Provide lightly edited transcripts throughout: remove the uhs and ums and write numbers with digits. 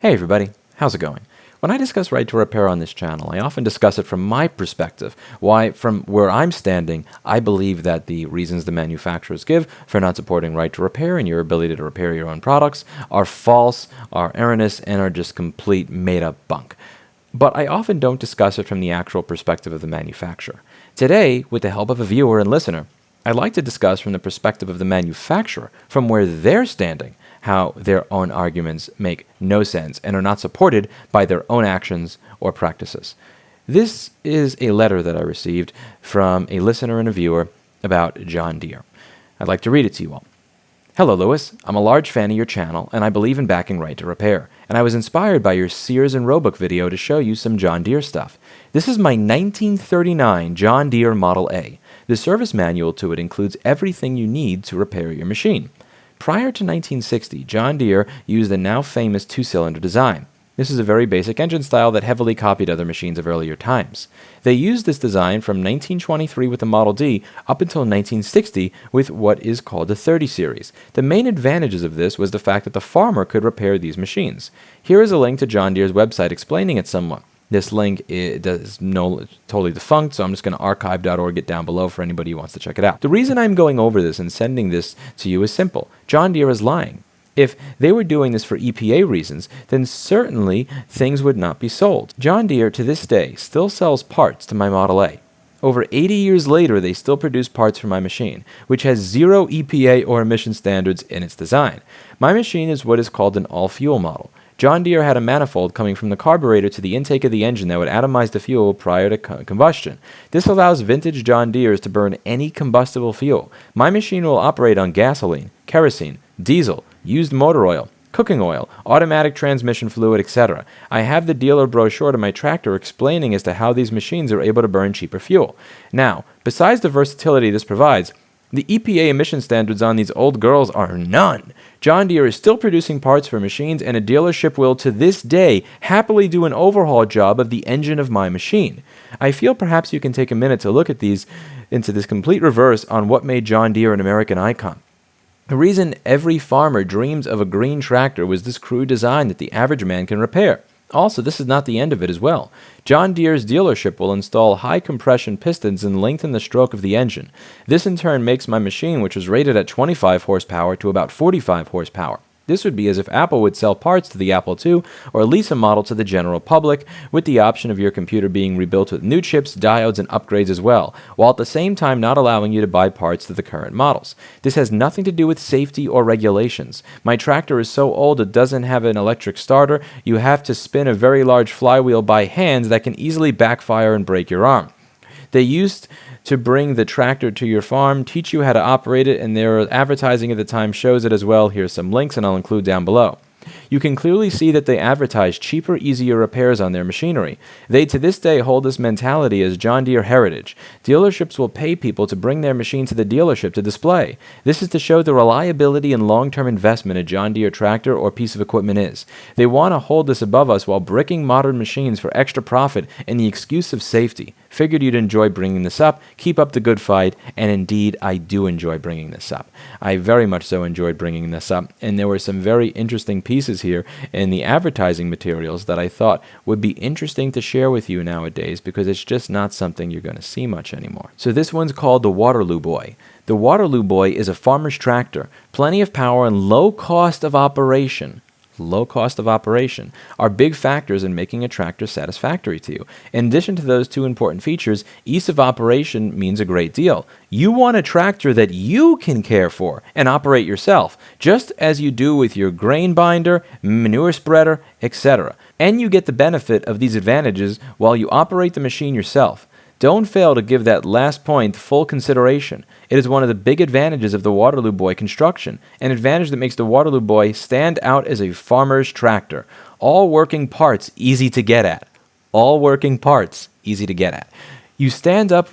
Hey everybody, how's it going? When I discuss right to repair on this channel, I often discuss it from my perspective, why from where I'm standing, I believe that the reasons the manufacturers give for not supporting right to repair and your ability to repair your own products are false, are erroneous, and are just complete made-up bunk. But I often don't discuss it from the actual perspective of the manufacturer. Today, with the help of a viewer and listener, I'd like to discuss from the perspective of the manufacturer, from where they're standing, how their own arguments make no sense and are not supported by their own actions or practices. This is a letter that I received from a listener and a viewer about John Deere. I'd like to read it to you all. Hello, Lewis. I'm a large fan of your channel, and I believe in backing right to repair. And I was inspired by your Sears and Roebuck video to show you some John Deere stuff. This is my 1939 John Deere Model A. The service manual to it includes everything you need to repair your machine. Prior to 1960, John Deere used the now famous two-cylinder design. This is a very basic engine style that heavily copied other machines of earlier times. They used this design from 1923 with the Model D up until 1960 with what is called the 30 series. The main advantages of this was the fact that the farmer could repair these machines. Here is a link to John Deere's website explaining it somewhat. This link is totally defunct, so I'm just going to archive.org it down below for anybody who wants to check it out. The reason I'm going over this and sending this to you is simple. John Deere is lying. If they were doing this for EPA reasons, then certainly things would not be sold. John Deere, to this day, still sells parts to my Model A. Over 80 years later, they still produce parts for my machine, which has zero EPA or emission standards in its design. My machine is what is called an all-fuel model. John Deere had a manifold coming from the carburetor to the intake of the engine that would atomize the fuel prior to combustion. This allows vintage John Deeres to burn any combustible fuel. My machine will operate on gasoline, kerosene, diesel, used motor oil, cooking oil, automatic transmission fluid, etc. I have the dealer brochure to my tractor explaining as to how these machines are able to burn cheaper fuel. Now, besides the versatility this provides, the EPA emission standards on these old girls are none. John Deere is still producing parts for machines, and a dealership will, to this day, happily do an overhaul job of the engine of my machine. I feel perhaps you can take a minute to look at into this complete reverse on what made John Deere an American icon. The reason every farmer dreams of a green tractor was this crude design that the average man can repair. Also, this is not the end of it as well. John Deere's dealership will install high compression pistons and lengthen the stroke of the engine. This in turn makes my machine, which was rated at 25 horsepower, to about 45 horsepower. This would be as if Apple would sell parts to the Apple II or lease a model to the general public, with the option of your computer being rebuilt with new chips, diodes, and upgrades as well, while at the same time not allowing you to buy parts to the current models. This has nothing to do with safety or regulations. My tractor is so old it doesn't have an electric starter. You have to spin a very large flywheel by hand that can easily backfire and break your arm. They used to bring the tractor to your farm, teach you how to operate it, and their advertising at the time shows it as well. Here's some links, and I'll include down below. You can clearly see that they advertise cheaper, easier repairs on their machinery. They to this day hold this mentality as John Deere heritage. Dealerships will pay people to bring their machine to the dealership to display. This is to show the reliability and long-term investment a John Deere tractor or piece of equipment is. They want to hold this above us while bricking modern machines for extra profit and the excuse of safety. Figured you'd enjoy bringing this up. Keep up the good fight, and indeed I do enjoy bringing this up. I very much so enjoyed bringing this up, and there were some very interesting pieces here in the advertising materials that I thought would be interesting to share with you nowadays, because it's just not something you're going to see much anymore. So this one's called the Waterloo Boy. The Waterloo Boy is a farmer's tractor, plenty of power and low cost of operation. Low cost of operation are big factors in making a tractor satisfactory to you. In addition to those two important features, ease of operation means a great deal. You want a tractor that you can care for and operate yourself, just as you do with your grain binder, manure spreader, etc. And you get the benefit of these advantages while you operate the machine yourself. Don't fail to give that last point full consideration. It is one of the big advantages of the Waterloo Boy construction, an advantage that makes the Waterloo Boy stand out as a farmer's tractor. All working parts easy to get at. All working parts easy to get at. You stand up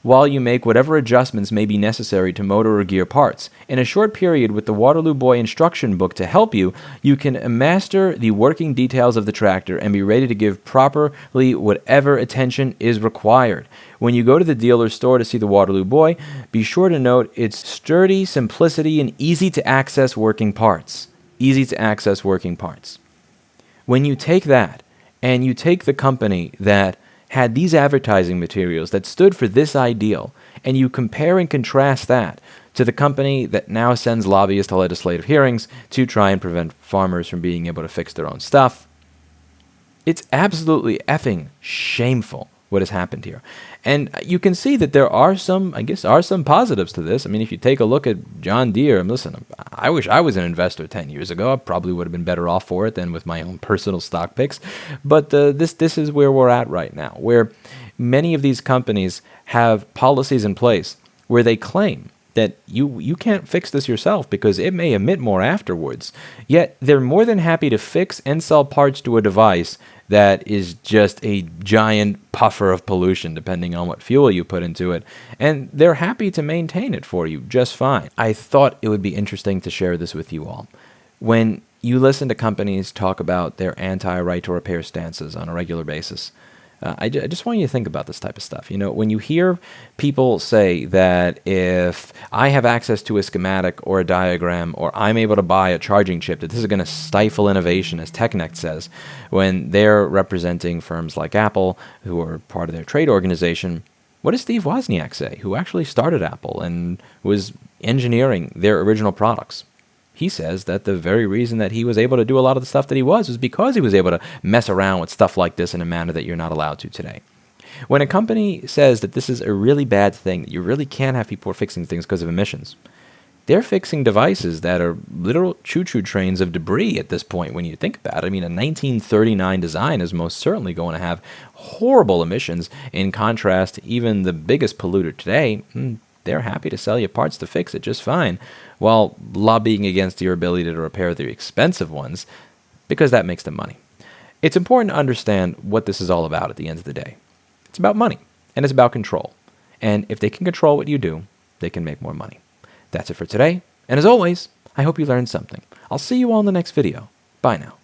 while you make whatever adjustments may be necessary to motor or gear parts. In a short period, with the Waterloo Boy instruction book to help you, you can master the working details of the tractor and be ready to give properly whatever attention is required. When you go to the dealer's store to see the Waterloo Boy, be sure to note its sturdy simplicity and easy to access working parts. Easy to access working parts. When you take that and you take the company that had these advertising materials that stood for this ideal, and you compare and contrast that to the company that now sends lobbyists to legislative hearings to try and prevent farmers from being able to fix their own stuff, it's absolutely effing shameful what has happened here. And you can see that there are some, I guess, are some positives to this. I mean, if you take a look at John Deere, and listen, I wish I was an investor 10 years ago. I probably would have been better off for it than with my own personal stock picks. But this is where we're at right now, where many of these companies have policies in place where they claim that you can't fix this yourself because it may emit more afterwards. Yet they're more than happy to fix and sell parts to a device that is just a giant puffer of pollution, depending on what fuel you put into it. And they're happy to maintain it for you just fine. I thought it would be interesting to share this with you all. When you listen to companies talk about their anti-right to repair stances on a regular basis, I just want you to think about this type of stuff. You know, when you hear people say that if I have access to a schematic or a diagram, or I'm able to buy a charging chip, that this is going to stifle innovation, as TechNet says, when they're representing firms like Apple, who are part of their trade organization, what does Steve Wozniak say, who actually started Apple and was engineering their original products? He says that the very reason that he was able to do a lot of the stuff that he was because he was able to mess around with stuff like this in a manner that you're not allowed to today. When a company says that this is a really bad thing, that you really can't have people fixing things because of emissions, they're fixing devices that are literal choo-choo trains of debris at this point when you think about it. I mean, a 1939 design is most certainly going to have horrible emissions. In contrast, even the biggest polluter today, they're happy to sell you parts to fix it just fine, while lobbying against your ability to repair the expensive ones, because that makes them money. It's important to understand what this is all about at the end of the day. It's about money, and it's about control. And if they can control what you do, they can make more money. That's it for today, and as always, I hope you learned something. I'll see you all in the next video. Bye now.